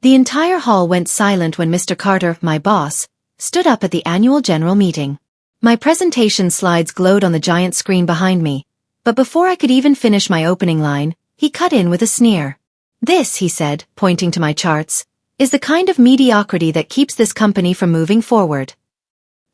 The entire hall went silent when Mr. Carter, my boss, stood up at the annual general meeting. My presentation slides glowed on the giant screen behind me, but before I could even finish my opening line, he cut in with a sneer. "This," he said, pointing to my charts, "is the kind of mediocrity that keeps this company from moving forward."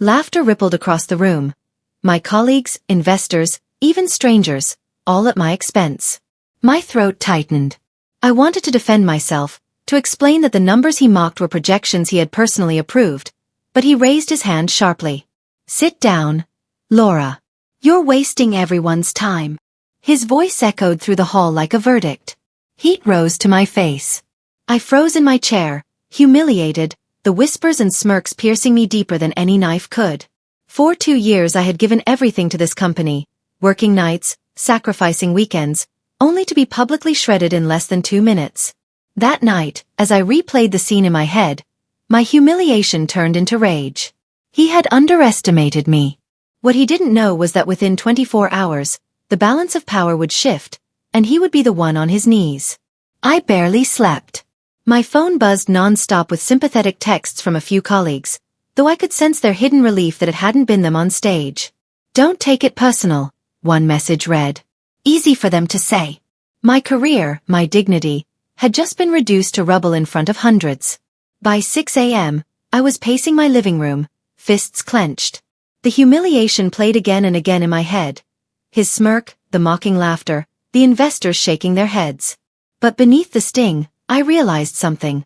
Laughter rippled across the room. My colleagues, investors, even strangers, all at my expense. My throat tightened. I wanted to defend myself, to explain that the numbers he mocked were projections he had personally approved, but he raised his hand sharply. "Sit down, Laura. You're wasting everyone's time." His voice echoed through the hall like a verdict. Heat rose to my face. I froze in my chair, humiliated, the whispers and smirks piercing me deeper than any knife could. For 2 years I had given everything to this company, working nights, sacrificing weekends, only to be publicly shredded in less than 2 minutes. That night, as I replayed the scene in my head, my humiliation turned into rage. He had underestimated me. What he didn't know was that within 24 hours, the balance of power would shift, and he would be the one on his knees. I barely slept. My phone buzzed non-stop with sympathetic texts from a few colleagues, though I could sense their hidden relief that it hadn't been them on stage. "Don't take it personal," one message read. Easy for them to say. My career, my dignity, had just been reduced to rubble in front of hundreds. By 6 a.m., I was pacing my living room, fists clenched. The humiliation played again and again in my head. His smirk, the mocking laughter, the investors shaking their heads. But beneath the sting, I realized something.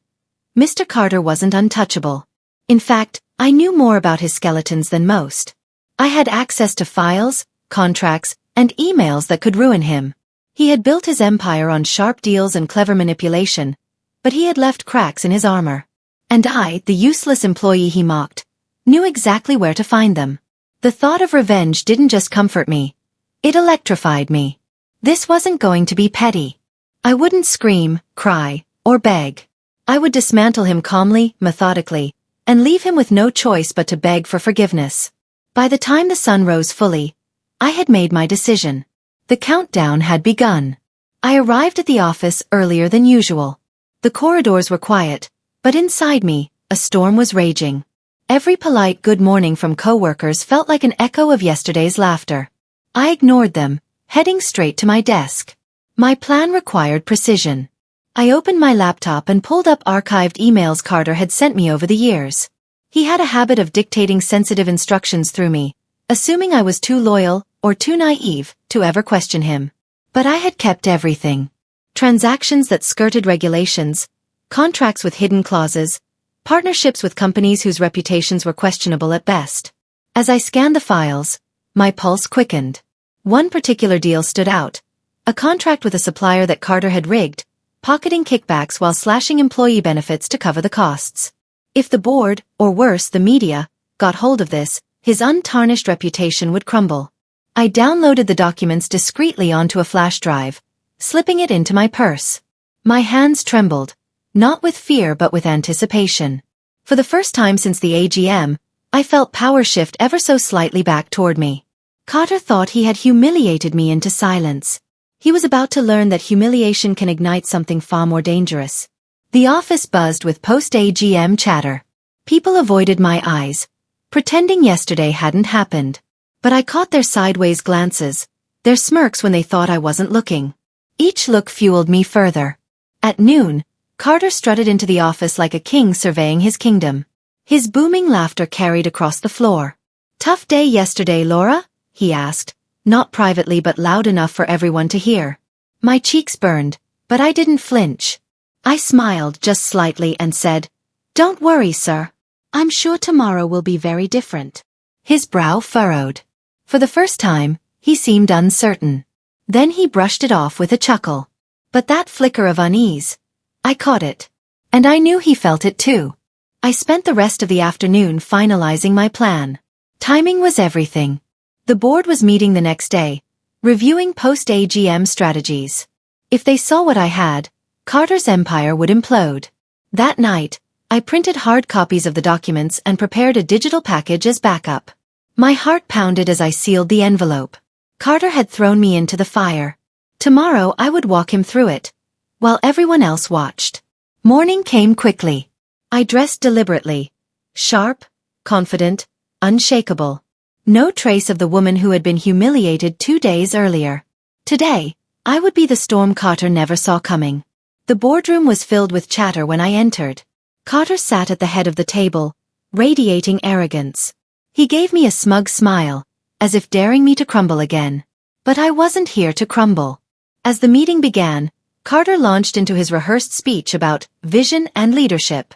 Mr. Carter wasn't untouchable. In fact, I knew more about his skeletons than most. I had access to files, contracts, and emails that could ruin him. He had built his empire on sharp deals and clever manipulation, but he had left cracks in his armor. And I, the useless employee he mocked, knew exactly where to find them. The thought of revenge didn't just comfort me. It electrified me. This wasn't going to be petty. I wouldn't scream, cry, or beg. I would dismantle him calmly, methodically, and leave him with no choice but to beg for forgiveness. By the time the sun rose fully, I had made my decision. The countdown had begun. I arrived at the office earlier than usual. The corridors were quiet, but inside me, a storm was raging. Every polite good morning from coworkers felt like an echo of yesterday's laughter. I ignored them, heading straight to my desk. My plan required precision. I opened my laptop and pulled up archived emails Carter had sent me over the years. He had a habit of dictating sensitive instructions through me, assuming I was too loyal or too naive to ever question him. But I had kept everything. Transactions that skirted regulations, contracts with hidden clauses, partnerships with companies whose reputations were questionable at best. As I scanned the files, my pulse quickened. One particular deal stood out. A contract with a supplier that Carter had rigged, pocketing kickbacks while slashing employee benefits to cover the costs. If the board, or worse the media, got hold of this, his untarnished reputation would crumble. I downloaded the documents discreetly onto a flash drive, slipping it into my purse. My hands trembled, not with fear but with anticipation. For the first time since the AGM, I felt power shift ever so slightly back toward me. Carter thought he had humiliated me into silence. He was about to learn that humiliation can ignite something far more dangerous. The office buzzed with post-AGM chatter. People avoided my eyes, pretending yesterday hadn't happened. But I caught their sideways glances, their smirks when they thought I wasn't looking. Each look fueled me further. At noon, Carter strutted into the office like a king surveying his kingdom. His booming laughter carried across the floor. "Tough day yesterday, Laura?" he asked, not privately but loud enough for everyone to hear. My cheeks burned, but I didn't flinch. I smiled just slightly and said, "Don't worry, sir. I'm sure tomorrow will be very different." His brow furrowed. For the first time, he seemed uncertain. Then he brushed it off with a chuckle. But that flicker of unease, I caught it. And I knew he felt it too. I spent the rest of the afternoon finalizing my plan. Timing was everything. The board was meeting the next day, reviewing post-AGM strategies. If they saw what I had, Carter's empire would implode. That night, I printed hard copies of the documents and prepared a digital package as backup. My heart pounded as I sealed the envelope. Carter had thrown me into the fire. Tomorrow I would walk him through it, while everyone else watched. Morning came quickly. I dressed deliberately. Sharp, confident, unshakable. No trace of the woman who had been humiliated 2 days earlier. Today, I would be the storm Carter never saw coming. The boardroom was filled with chatter when I entered. Carter sat at the head of the table, radiating arrogance. He gave me a smug smile, as if daring me to crumble again. But I wasn't here to crumble. As the meeting began, Carter launched into his rehearsed speech about vision and leadership.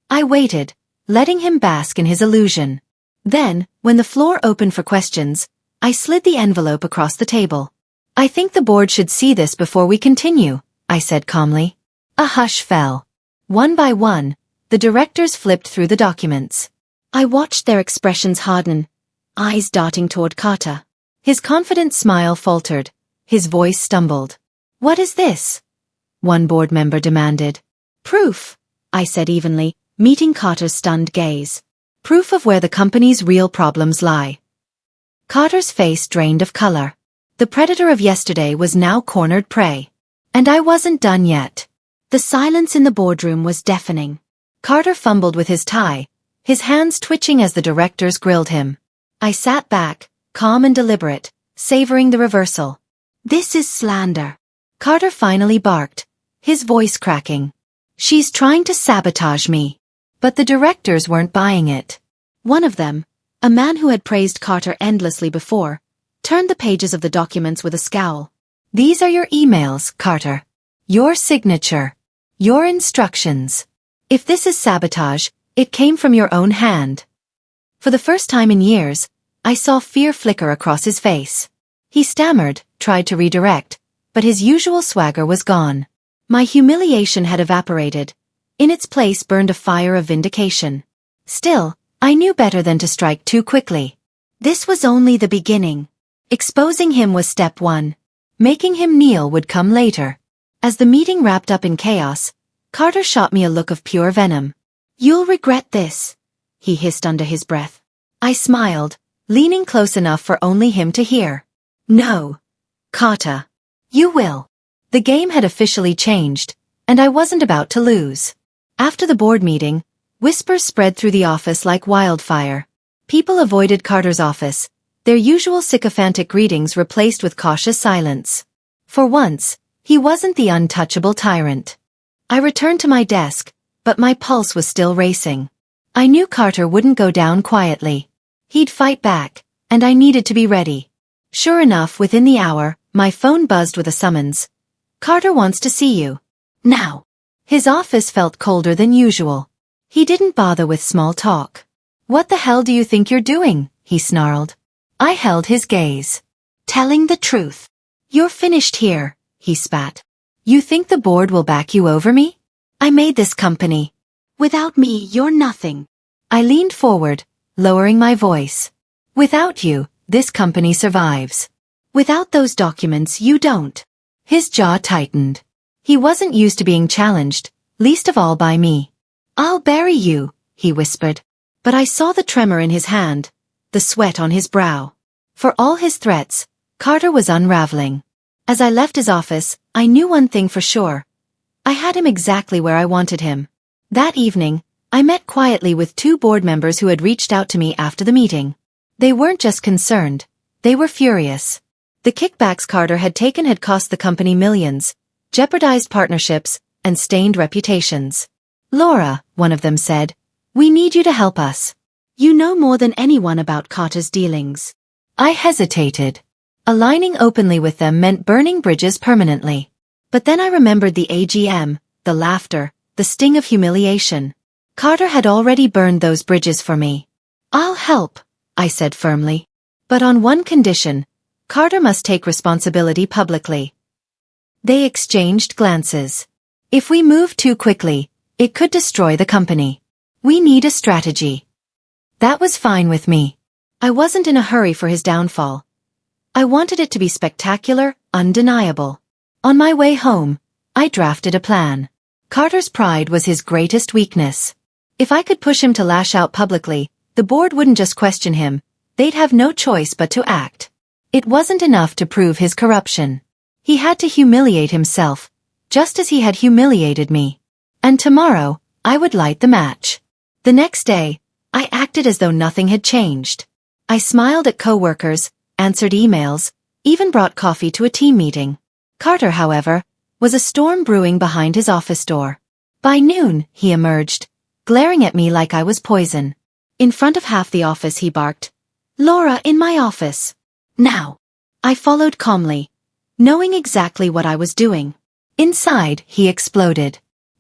I waited, letting him bask in his illusion. Then, when the floor opened for questions, I slid the envelope across the table. "I think the board should see this before we continue," I said calmly. A hush fell. One by one, the directors flipped through the documents. I watched their expressions harden, eyes darting toward Carter. His confident smile faltered, his voice stumbled. "What is this?" one board member demanded. "Proof," I said evenly, meeting Carter's stunned gaze. "Proof of where the company's real problems lie." Carter's face drained of color. The predator of yesterday was now cornered prey. And I wasn't done yet. The silence in the boardroom was deafening. Carter fumbled with his tie, his hands twitching as the directors grilled him. I sat back, calm and deliberate, savoring the reversal. "This is slander," Carter finally barked, his voice cracking. "She's trying to sabotage me." But the directors weren't buying it. One of them, a man who had praised Carter endlessly before, turned the pages of the documents with a scowl. "These are your emails, Carter. Your signature. Your instructions. If this is sabotage, it came from your own hand." For the first time in years, I saw fear flicker across his face. He stammered, tried to redirect, but his usual swagger was gone. My humiliation had evaporated. In its place burned a fire of vindication. Still, I knew better than to strike too quickly. This was only the beginning. Exposing him was step one. Making him kneel would come later. As the meeting wrapped up in chaos, Carter shot me a look of pure venom. "You'll regret this," he hissed under his breath. I smiled, leaning close enough for only him to hear. "No, Carter. You will." The game had officially changed, and I wasn't about to lose. After the board meeting, whispers spread through the office like wildfire. People avoided Carter's office, their usual sycophantic greetings replaced with cautious silence. For once, he wasn't the untouchable tyrant. I returned to my desk, but my pulse was still racing. I knew Carter wouldn't go down quietly. He'd fight back, and I needed to be ready. Sure enough, within the hour, my phone buzzed with a summons. "Carter wants to see you. Now." His office felt colder than usual. He didn't bother with small talk. "What the hell do you think you're doing?" he snarled. I held his gaze. "Telling the truth. You're finished here," he spat. "You think the board will back you over me? I made this company. Without me, you're nothing." I leaned forward, lowering my voice. "Without you, this company survives. Without those documents, you don't." His jaw tightened. He wasn't used to being challenged, least of all by me. "I'll bury you," he whispered. But I saw the tremor in his hand, the sweat on his brow. For all his threats, Carter was unraveling. As I left his office, I knew one thing for sure. I had him exactly where I wanted him. That evening, I met quietly with 2 board members who had reached out to me after the meeting. They weren't just concerned, they were furious. The kickbacks Carter had taken had cost the company millions, jeopardized partnerships, and stained reputations. "Laura," one of them said, "we need you to help us. You know more than anyone about Carter's dealings." I hesitated. Aligning openly with them meant burning bridges permanently. But then I remembered the AGM, the laughter, the sting of humiliation. Carter had already burned those bridges for me. "I'll help," I said firmly. But on one condition: Carter must take responsibility publicly. They exchanged glances. If we move too quickly, it could destroy the company. We need a strategy. That was fine with me. I wasn't in a hurry for his downfall. I wanted it to be spectacular, undeniable. On my way home, I drafted a plan. Carter's pride was his greatest weakness. If I could push him to lash out publicly, the board wouldn't just question him, they'd have no choice but to act. It wasn't enough to prove his corruption. He had to humiliate himself, just as he had humiliated me. And tomorrow, I would light the match. The next day, I acted as though nothing had changed. I smiled at coworkers, answered emails, even brought coffee to a team meeting. Carter, however, was a storm brewing behind his office door. By noon, he emerged, glaring at me like I was poison. In front of half the office he barked, "Laura, in my office. Now." I followed calmly, knowing exactly what I was doing. Inside, he exploded.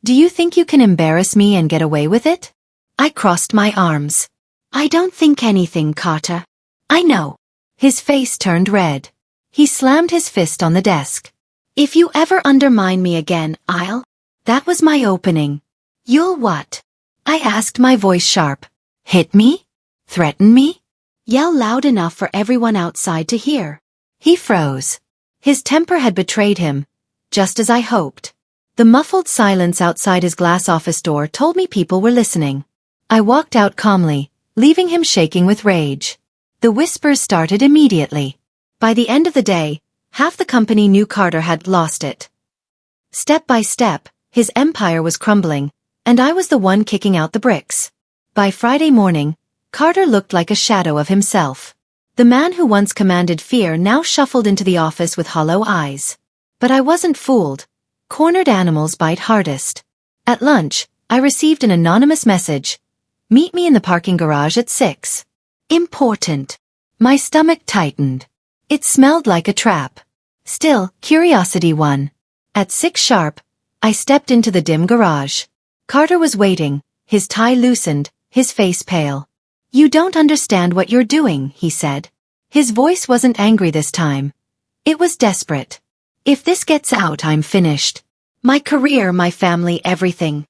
"Do you think you can embarrass me and get away with it?" I crossed my arms. "I don't think anything, Carter. I know." His face turned red. He slammed his fist on the desk. "If you ever undermine me again, I'll..." That was my opening. "You'll what?" I asked, my voice sharp. "Hit me? Threaten me? Yell loud enough for everyone outside to hear." He froze. His temper had betrayed him, just as I hoped. The muffled silence outside his glass office door told me people were listening. I walked out calmly, leaving him shaking with rage. The whispers started immediately. By the end of the day, half the company knew Carter had lost it. Step by step, his empire was crumbling, and I was the one kicking out the bricks. By Friday morning, Carter looked like a shadow of himself. The man who once commanded fear now shuffled into the office with hollow eyes. But I wasn't fooled. Cornered animals bite hardest. At lunch, I received an anonymous message. "Meet me in the parking garage at 6. Important. My stomach tightened. It smelled like a trap. Still, curiosity won. At 6 sharp, I stepped into the dim garage. Carter was waiting, his tie loosened, his face pale. "You don't understand what you're doing," he said. His voice wasn't angry this time. It was desperate. "If this gets out, I'm finished. My career, my family, everything."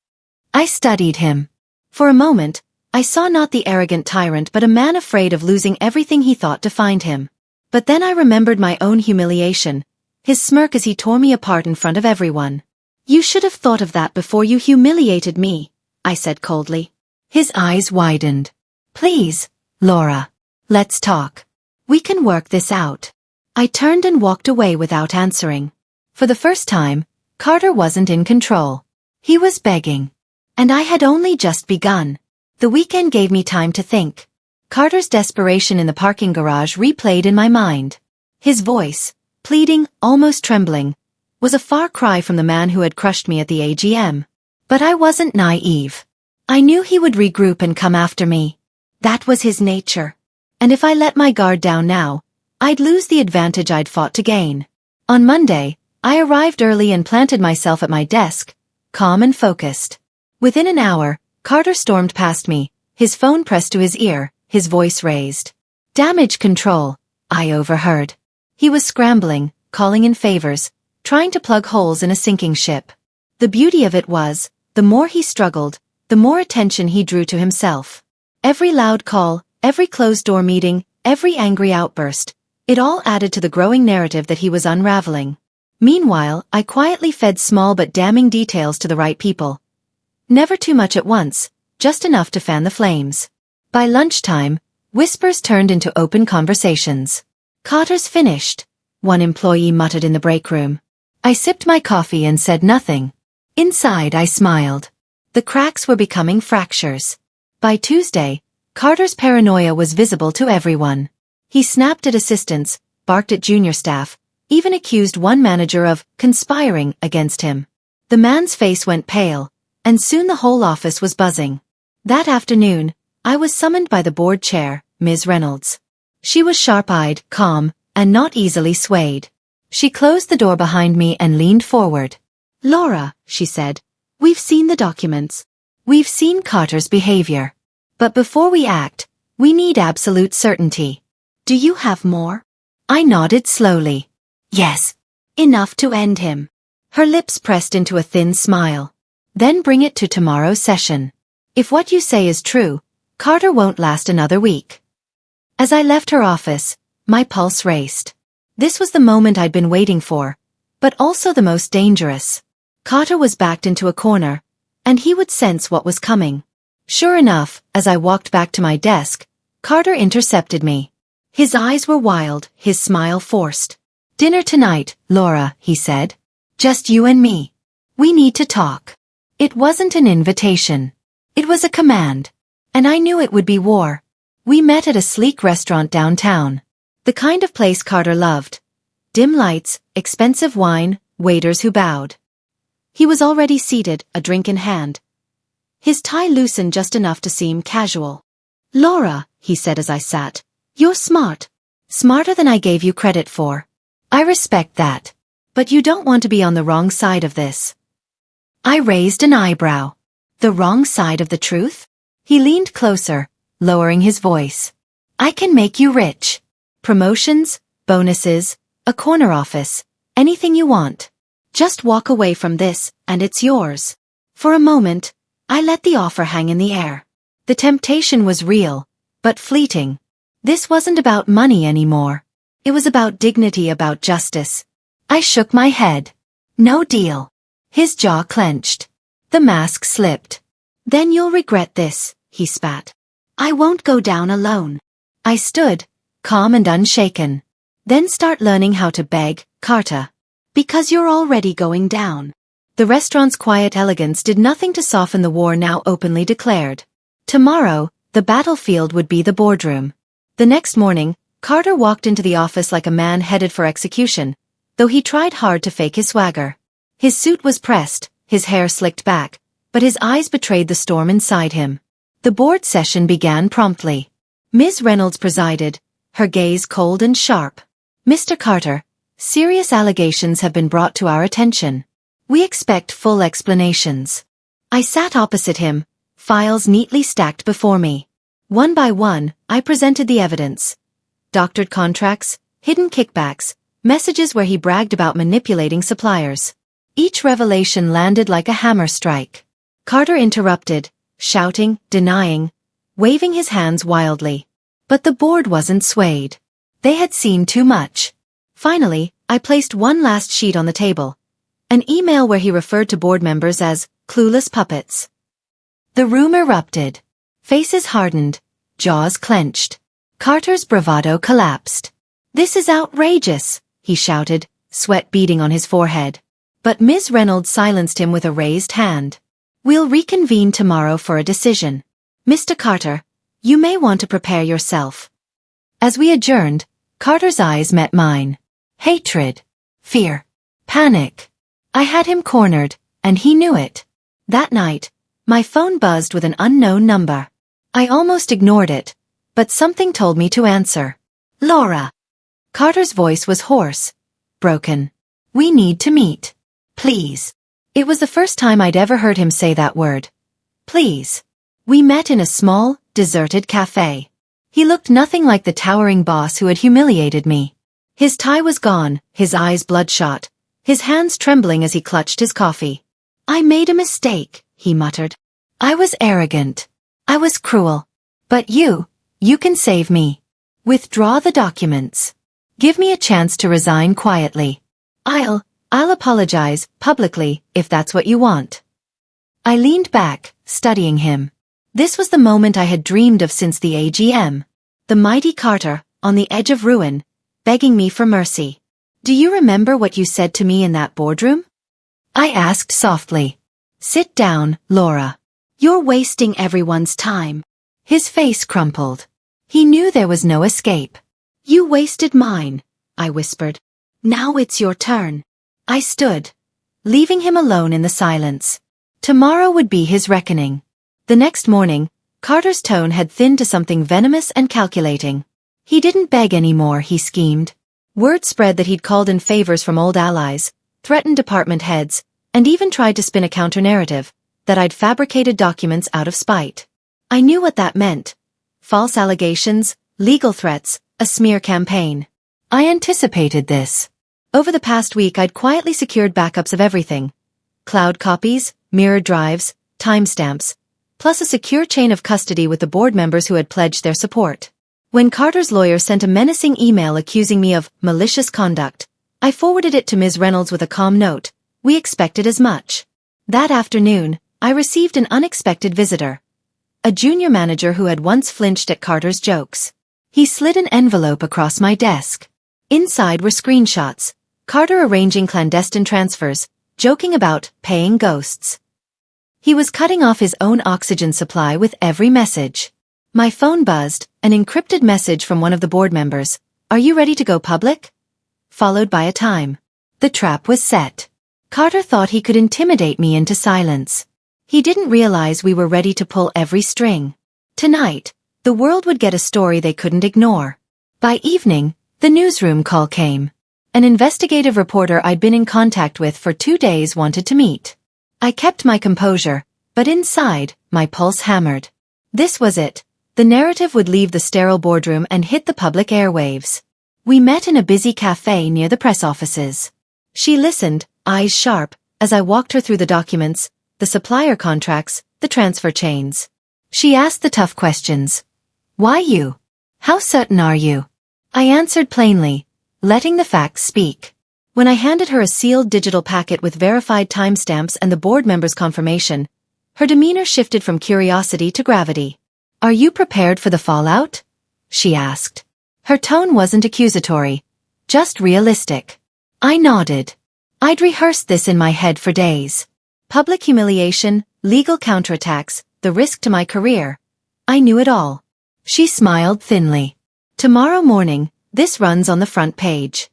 I studied him. For a moment, I saw not the arrogant tyrant but a man afraid of losing everything he thought defined him. But then I remembered my own humiliation, his smirk as he tore me apart in front of everyone. "You should have thought of that before you humiliated me," I said coldly. His eyes widened. "Please, Laura. Let's talk. We can work this out." I turned and walked away without answering. For the first time, Carter wasn't in control. He was begging. And I had only just begun. The weekend gave me time to think. Carter's desperation in the parking garage replayed in my mind. His voice, pleading, almost trembling, was a far cry from the man who had crushed me at the AGM. But I wasn't naive. I knew he would regroup and come after me. That was his nature. And if I let my guard down now, I'd lose the advantage I'd fought to gain. On Monday, I arrived early and planted myself at my desk, calm and focused. Within an hour, Carter stormed past me, his phone pressed to his ear, his voice raised. "Damage control," I overheard. He was scrambling, calling in favors, trying to plug holes in a sinking ship. The beauty of it was, the more he struggled, the more attention he drew to himself. Every loud call, every closed-door meeting, every angry outburst, it all added to the growing narrative that he was unraveling. Meanwhile, I quietly fed small but damning details to the right people. Never too much at once, just enough to fan the flames. By lunchtime, whispers turned into open conversations. "Carter's finished," one employee muttered in the break room. I sipped my coffee and said nothing. Inside, I smiled. The cracks were becoming fractures. By Tuesday, Carter's paranoia was visible to everyone. He snapped at assistants, barked at junior staff, even accused one manager of conspiring against him. The man's face went pale, and soon the whole office was buzzing. That afternoon, I was summoned by the board chair, Ms. Reynolds. She was sharp-eyed, calm, and not easily swayed. She closed the door behind me and leaned forward. "Laura," she said, "we've seen the documents. We've seen Carter's behavior. But before we act, we need absolute certainty. Do you have more?" I nodded slowly. "Yes. Enough to end him." Her lips pressed into a thin smile. "Then bring it to tomorrow's session. If what you say is true, Carter won't last another week." As I left her office, my pulse raced. This was the moment I'd been waiting for, but also the most dangerous. Carter was backed into a corner, and he would sense what was coming. Sure enough, as I walked back to my desk, Carter intercepted me. His eyes were wild, his smile forced. "Dinner tonight, Laura," he said. "Just you and me. We need to talk." It wasn't an invitation. It was a command. And I knew it would be war. We met at a sleek restaurant downtown. The kind of place Carter loved. Dim lights, expensive wine, waiters who bowed. He was already seated, a drink in hand. His tie loosened just enough to seem casual. "Laura," he said as I sat, "you're smart. Smarter than I gave you credit for. I respect that. But you don't want to be on the wrong side of this." I raised an eyebrow. The wrong side of the truth? He leaned closer, lowering his voice. "I can make you rich. Promotions, bonuses, a corner office, anything you want. Just walk away from this, and it's yours." For a moment, I let the offer hang in the air. The temptation was real, but fleeting. This wasn't about money anymore. It was about dignity, about justice. I shook my head. "No deal." His jaw clenched. The mask slipped. "Then you'll regret this," he spat. "I won't go down alone." I stood, calm and unshaken. "Then start learning how to beg, Carter. Because you're already going down." The restaurant's quiet elegance did nothing to soften the war now openly declared. Tomorrow, the battlefield would be the boardroom. The next morning, Carter walked into the office like a man headed for execution, though he tried hard to fake his swagger. His suit was pressed, his hair slicked back, but his eyes betrayed the storm inside him. The board session began promptly. Ms. Reynolds presided, her gaze cold and sharp. "Mr. Carter, serious allegations have been brought to our attention. We expect full explanations." I sat opposite him, files neatly stacked before me. One by one, I presented the evidence. Doctored contracts, hidden kickbacks, messages where he bragged about manipulating suppliers. Each revelation landed like a hammer strike. Carter interrupted, shouting, denying, waving his hands wildly. But the board wasn't swayed. They had seen too much. Finally, I placed one last sheet on the table. An email where he referred to board members as clueless puppets. The room erupted. Faces hardened, jaws clenched. Carter's bravado collapsed. "This is outrageous," he shouted, sweat beading on his forehead. But Ms. Reynolds silenced him with a raised hand. "We'll reconvene tomorrow for a decision. Mr. Carter, you may want to prepare yourself." As we adjourned, Carter's eyes met mine. Hatred, fear, panic. I had him cornered, and he knew it. That night, my phone buzzed with an unknown number. I almost ignored it, but something told me to answer. "Laura." Carter's voice was hoarse, broken. "We need to meet. Please." It was the first time I'd ever heard him say that word. Please. We met in a small, deserted cafe. He looked nothing like the towering boss who had humiliated me. His tie was gone, his eyes bloodshot, his hands trembling as he clutched his coffee. "I made a mistake," he muttered. "I was arrogant. I was cruel. But you can save me. Withdraw the documents. Give me a chance to resign quietly. I'll apologize, publicly, if that's what you want." I leaned back, studying him. This was the moment I had dreamed of since the AGM. The mighty Carter, on the edge of ruin, begging me for mercy. "Do you remember what you said to me in that boardroom?" I asked softly. "Sit down, Laura. You're wasting everyone's time." His face crumpled. He knew there was no escape. "You wasted mine," I whispered. "Now it's your turn." I stood, leaving him alone in the silence. Tomorrow would be his reckoning. The next morning, Carter's tone had thinned to something venomous and calculating. He didn't beg anymore, he schemed. Word spread that he'd called in favors from old allies, threatened department heads, and even tried to spin a counter-narrative, that I'd fabricated documents out of spite. I knew what that meant. False allegations, legal threats, a smear campaign. I anticipated this. Over the past week I'd quietly secured backups of everything. Cloud copies, mirrored drives, timestamps, plus a secure chain of custody with the board members who had pledged their support. When Carter's lawyer sent a menacing email accusing me of malicious conduct, I forwarded it to Ms. Reynolds with a calm note. We expected as much. That afternoon, I received an unexpected visitor. A junior manager who had once flinched at Carter's jokes. He slid an envelope across my desk. Inside were screenshots. Carter arranging clandestine transfers, joking about paying ghosts. He was cutting off his own oxygen supply with every message. My phone buzzed, an encrypted message from one of the board members. "Are you ready to go public?" Followed by a time. The trap was set. Carter thought he could intimidate me into silence. He didn't realize we were ready to pull every string. Tonight, the world would get a story they couldn't ignore. By evening, the newsroom call came. An investigative reporter I'd been in contact with for 2 days wanted to meet. I kept my composure, but inside, my pulse hammered. This was it. The narrative would leave the sterile boardroom and hit the public airwaves. We met in a busy cafe near the press offices. She listened, eyes sharp, as I walked her through the documents, the supplier contracts, the transfer chains. She asked the tough questions. "Why you? How certain are you?" I answered plainly, letting the facts speak. When I handed her a sealed digital packet with verified timestamps and the board member's confirmation, her demeanor shifted from curiosity to gravity. "Are you prepared for the fallout?" she asked. Her tone wasn't accusatory, just realistic. I nodded. I'd rehearsed this in my head for days. Public humiliation, legal counterattacks, the risk to my career. I knew it all. She smiled thinly. "Tomorrow morning, this runs on the front page."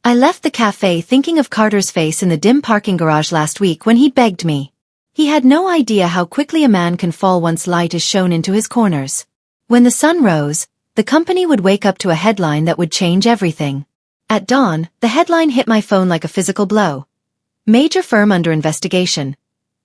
I left the cafe thinking of Carter's face in the dim parking garage last week when he begged me. He had no idea how quickly a man can fall once light is shown into his corners. When the sun rose, the company would wake up to a headline that would change everything. At dawn, the headline hit my phone like a physical blow. Major firm under investigation.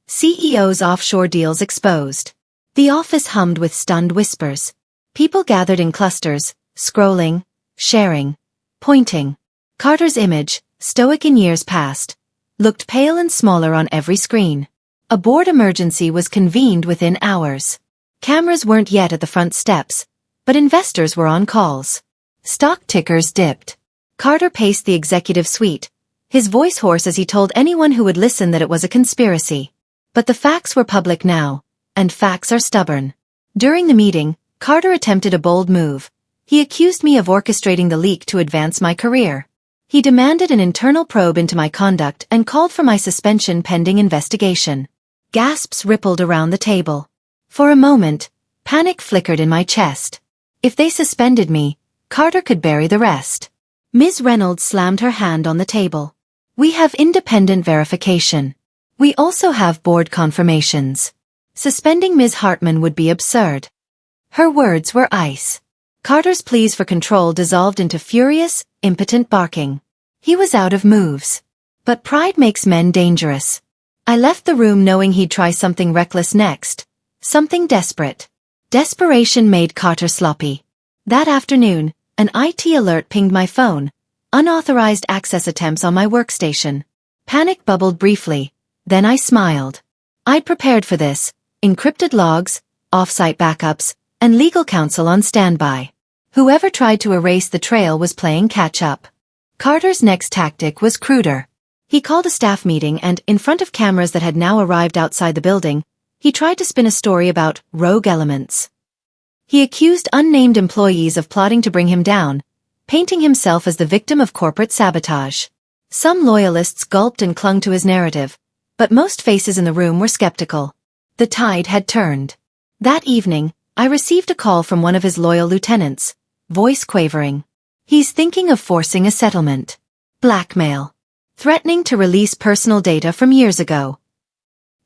CEO's offshore deals exposed. The office hummed with stunned whispers. People gathered in clusters, scrolling, sharing, pointing. Carter's image, stoic in years past, looked pale and smaller on every screen. A board emergency was convened within hours. Cameras weren't yet at the front steps, but investors were on calls. Stock tickers dipped. Carter paced the executive suite, his voice hoarse as he told anyone who would listen that it was a conspiracy. But the facts were public now, and facts are stubborn. During the meeting, Carter attempted a bold move. He accused me of orchestrating the leak to advance my career. He demanded an internal probe into my conduct and called for my suspension pending investigation. Gasps rippled around the table. For a moment, panic flickered in my chest. If they suspended me, Carter could bury the rest. Ms. Reynolds slammed her hand on the table. "We have independent verification. We also have board confirmations. Suspending Ms. Hartman would be absurd." Her words were ice. Carter's pleas for control dissolved into furious, impotent barking. He was out of moves. But pride makes men dangerous. I left the room knowing he'd try something reckless next. Something desperate. Desperation made Carter sloppy. That afternoon, an IT alert pinged my phone. Unauthorized access attempts on my workstation. Panic bubbled briefly. Then I smiled. I'd prepared for this. Encrypted logs, off-site backups, and legal counsel on standby. Whoever tried to erase the trail was playing catch-up. Carter's next tactic was cruder. He called a staff meeting and, in front of cameras that had now arrived outside the building, he tried to spin a story about rogue elements. He accused unnamed employees of plotting to bring him down, painting himself as the victim of corporate sabotage. Some loyalists gulped and clung to his narrative, but most faces in the room were skeptical. The tide had turned. That evening, I received a call from one of his loyal lieutenants, voice quavering. He's thinking of forcing a settlement. Blackmail. Threatening to release personal data from years ago.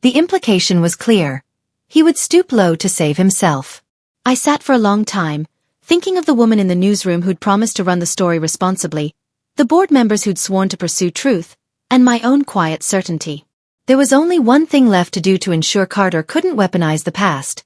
The implication was clear. He would stoop low to save himself. I sat for a long time, thinking of the woman in the newsroom who'd promised to run the story responsibly, the board members who'd sworn to pursue truth, and my own quiet certainty. There was only one thing left to do to ensure Carter couldn't weaponize the past.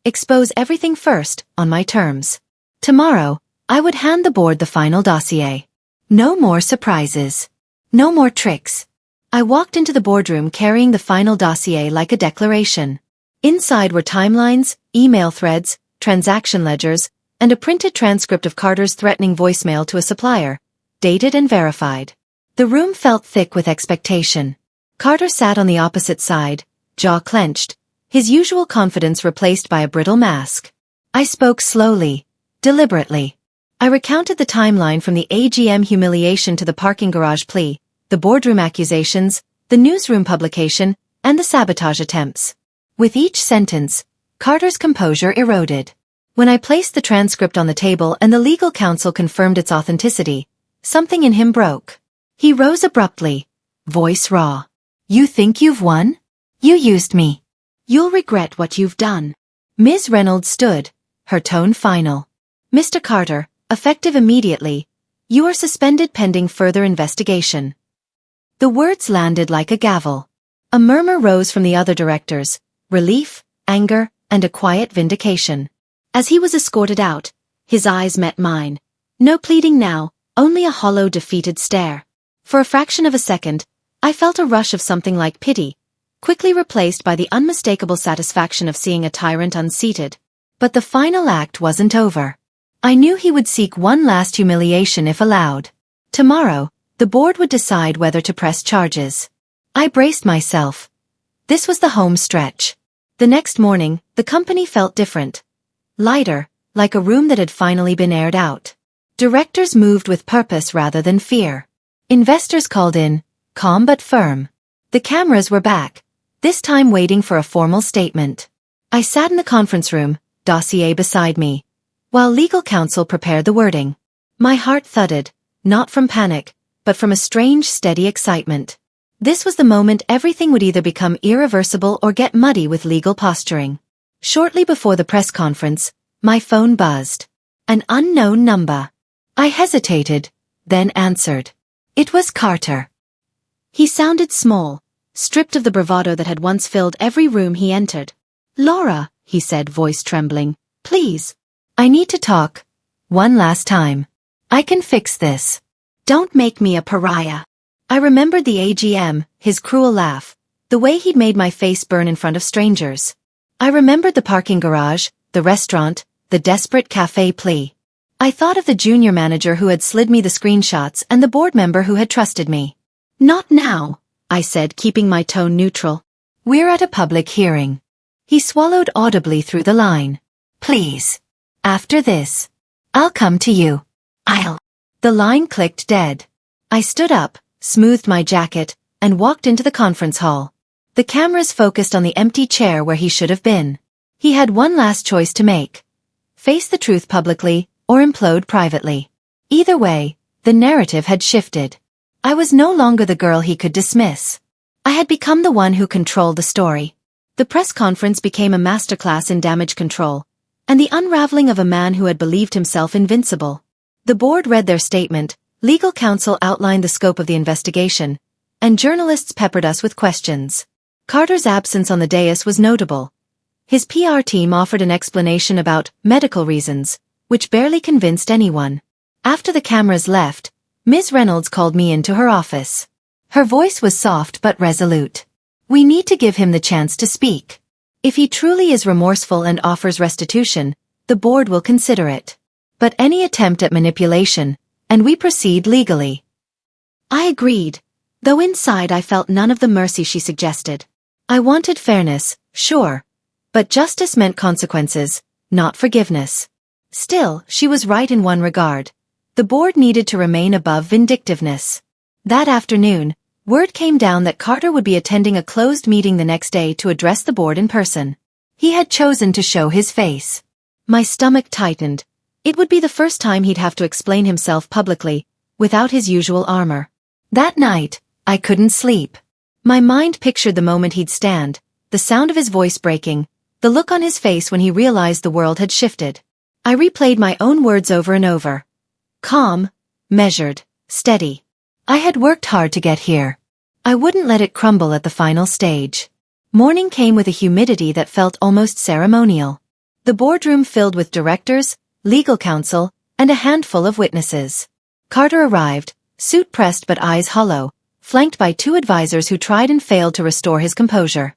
Expose everything first, on my terms. Tomorrow, I would hand the board the final dossier. No more surprises. No more tricks. I walked into the boardroom carrying the final dossier like a declaration. Inside were timelines, email threads, transaction ledgers, and a printed transcript of Carter's threatening voicemail to a supplier, dated and verified. The room felt thick with expectation. Carter sat on the opposite side, jaw clenched, his usual confidence replaced by a brittle mask. I spoke slowly, deliberately. I recounted the timeline from the AGM humiliation to the parking garage plea, the boardroom accusations, the newsroom publication, and the sabotage attempts. With each sentence, Carter's composure eroded. When I placed the transcript on the table and the legal counsel confirmed its authenticity, something in him broke. He rose abruptly, voice raw. "You think you've won? You used me. You'll regret what you've done." Ms. Reynolds stood, her tone final. "Mr. Carter, effective immediately, you are suspended pending further investigation." The words landed like a gavel. A murmur rose from the other directors, relief, anger, and a quiet vindication. As he was escorted out, his eyes met mine. No pleading now, only a hollow, defeated stare. For a fraction of a second, I felt a rush of something like pity, quickly replaced by the unmistakable satisfaction of seeing a tyrant unseated. But the final act wasn't over. I knew he would seek one last humiliation if allowed. Tomorrow, the board would decide whether to press charges. I braced myself. This was the home stretch. The next morning, the company felt different. Lighter, like a room that had finally been aired out. Directors moved with purpose rather than fear. Investors called in, calm but firm. The cameras were back, this time waiting for a formal statement. I sat in the conference room, dossier beside me, while legal counsel prepared the wording. My heart thudded, not from panic, but from a strange, steady excitement. This was the moment everything would either become irreversible or get muddy with legal posturing. Shortly before the press conference, my phone buzzed. An unknown number. I hesitated, then answered. It was Carter. He sounded small, stripped of the bravado that had once filled every room he entered. "Laura," he said, voice trembling, "please. I need to talk. One last time. I can fix this. Don't make me a pariah." I remembered the AGM, his cruel laugh, the way he'd made my face burn in front of strangers. I remembered the parking garage, the restaurant, the desperate cafe plea. I thought of the junior manager who had slid me the screenshots and the board member who had trusted me. "Not now," I said, keeping my tone neutral. "We're at a public hearing." He swallowed audibly through the line. "Please. After this, I'll come to you. I'll." The line clicked dead. I stood up, smoothed my jacket, and walked into the conference hall. The cameras focused on the empty chair where he should have been. He had one last choice to make. Face the truth publicly, or implode privately. Either way, the narrative had shifted. I was no longer the girl he could dismiss. I had become the one who controlled the story. The press conference became a masterclass in damage control, and the unraveling of a man who had believed himself invincible. The board read their statement, legal counsel outlined the scope of the investigation, and journalists peppered us with questions. Carter's absence on the dais was notable. His PR team offered an explanation about medical reasons, which barely convinced anyone. After the cameras left, Ms. Reynolds called me into her office. Her voice was soft but resolute. "We need to give him the chance to speak. If he truly is remorseful and offers restitution, the board will consider it. But any attempt at manipulation, and we proceed legally." I agreed, though inside I felt none of the mercy she suggested. I wanted fairness, sure, but justice meant consequences, not forgiveness. Still, she was right in one regard. The board needed to remain above vindictiveness. That afternoon, word came down that Carter would be attending a closed meeting the next day to address the board in person. He had chosen to show his face. My stomach tightened. It would be the first time he'd have to explain himself publicly, without his usual armor. That night, I couldn't sleep. My mind pictured the moment he'd stand, the sound of his voice breaking, the look on his face when he realized the world had shifted. I replayed my own words over and over. Calm, measured, steady. I had worked hard to get here. I wouldn't let it crumble at the final stage. Morning came with a humidity that felt almost ceremonial. The boardroom filled with directors, legal counsel, and a handful of witnesses. Carter arrived, suit pressed but eyes hollow, flanked by two advisors who tried and failed to restore his composure.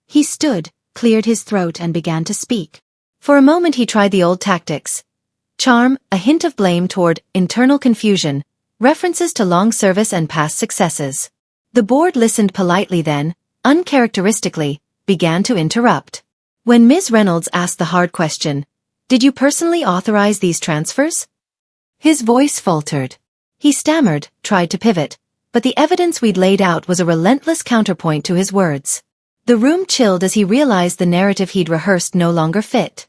He stood, cleared his throat and began to speak. For a moment he tried the old tactics. Charm, a hint of blame toward internal confusion, references to long service and past successes. The board listened politely then, uncharacteristically, began to interrupt. When Ms. Reynolds asked the hard question, "Did you personally authorize these transfers?" His voice faltered. He stammered, tried to pivot, but the evidence we'd laid out was a relentless counterpoint to his words. The room chilled as he realized the narrative he'd rehearsed no longer fit.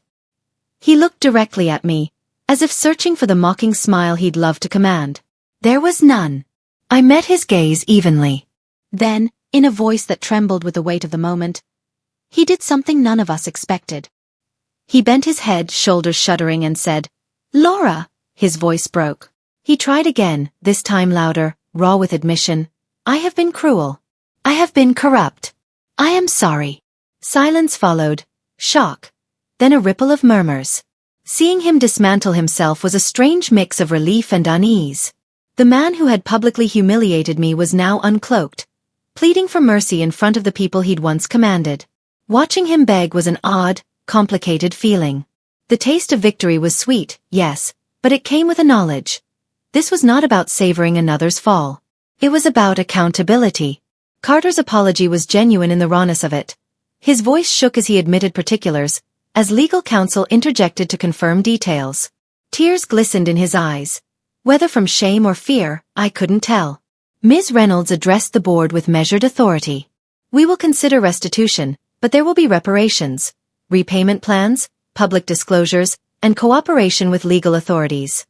He looked directly at me, as if searching for the mocking smile he'd love to command. There was none. I met his gaze evenly. Then, in a voice that trembled with the weight of the moment, he did something none of us expected. He bent his head, shoulders shuddering, and said, "Laura!" His voice broke. He tried again, this time louder, raw with admission. "I have been cruel. I have been corrupt. I am sorry." Silence followed, shock, then a ripple of murmurs. Seeing him dismantle himself was a strange mix of relief and unease. The man who had publicly humiliated me was now uncloaked, pleading for mercy in front of the people he'd once commanded. Watching him beg was an odd, complicated feeling. The taste of victory was sweet, yes, but it came with a knowledge. This was not about savoring another's fall. It was about accountability. Carter's apology was genuine in the rawness of it. His voice shook as he admitted particulars, as legal counsel interjected to confirm details. Tears glistened in his eyes. Whether from shame or fear, I couldn't tell. Ms. Reynolds addressed the board with measured authority. "We will consider restitution, but there will be reparations, repayment plans, public disclosures, and cooperation with legal authorities."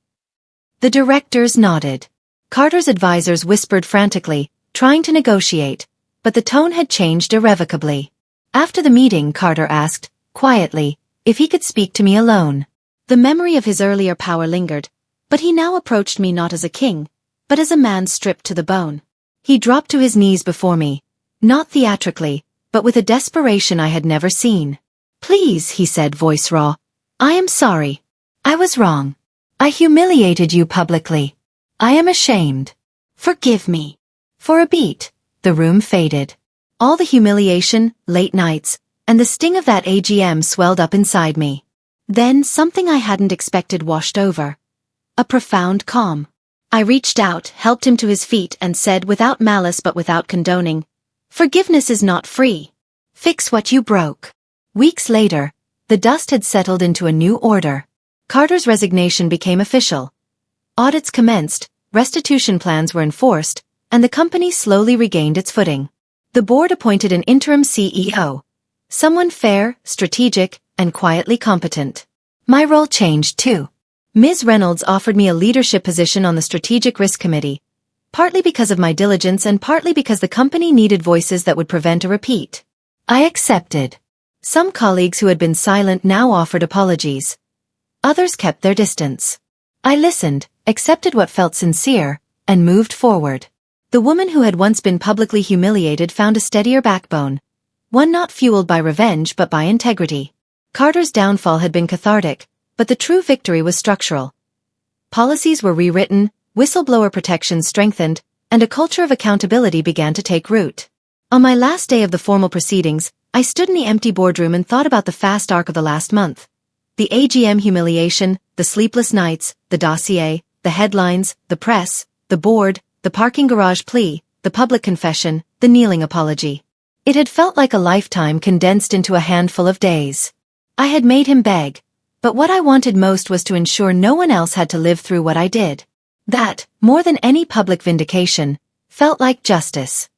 The directors nodded. Carter's advisors whispered frantically, trying to negotiate, but the tone had changed irrevocably. After the meeting, Carter asked, quietly, if he could speak to me alone. The memory of his earlier power lingered, but he now approached me not as a king, but as a man stripped to the bone. He dropped to his knees before me, not theatrically, but with a desperation I had never seen. "Please," he said, voice raw, "I am sorry. I was wrong. I humiliated you publicly. I am ashamed. Forgive me." For a beat, the room faded. All the humiliation, late nights, and the sting of that AGM swelled up inside me. Then something I hadn't expected washed over. A profound calm. I reached out, helped him to his feet, and said without malice but without condoning, "Forgiveness is not free. Fix what you broke." Weeks later, the dust had settled into a new order. Carter's resignation became official. Audits commenced, restitution plans were enforced, and the company slowly regained its footing. The board appointed an interim CEO, someone fair, strategic, and quietly competent. My role changed too. Ms. Reynolds offered me a leadership position on the Strategic Risk Committee, partly because of my diligence and partly because the company needed voices that would prevent a repeat. I accepted. Some colleagues who had been silent now offered apologies. Others kept their distance. I listened, accepted what felt sincere, and moved forward. The woman who had once been publicly humiliated found a steadier backbone, one not fueled by revenge but by integrity. Carter's downfall had been cathartic, but the true victory was structural. Policies were rewritten, whistleblower protections strengthened, and a culture of accountability began to take root. On my last day of the formal proceedings, I stood in the empty boardroom and thought about the fast arc of the last month. The AGM humiliation, the sleepless nights, the dossier, the headlines, the press, the board, the parking garage plea, the public confession, the kneeling apology. It had felt like a lifetime condensed into a handful of days. I had made him beg, but what I wanted most was to ensure no one else had to live through what I did. That, more than any public vindication, felt like justice.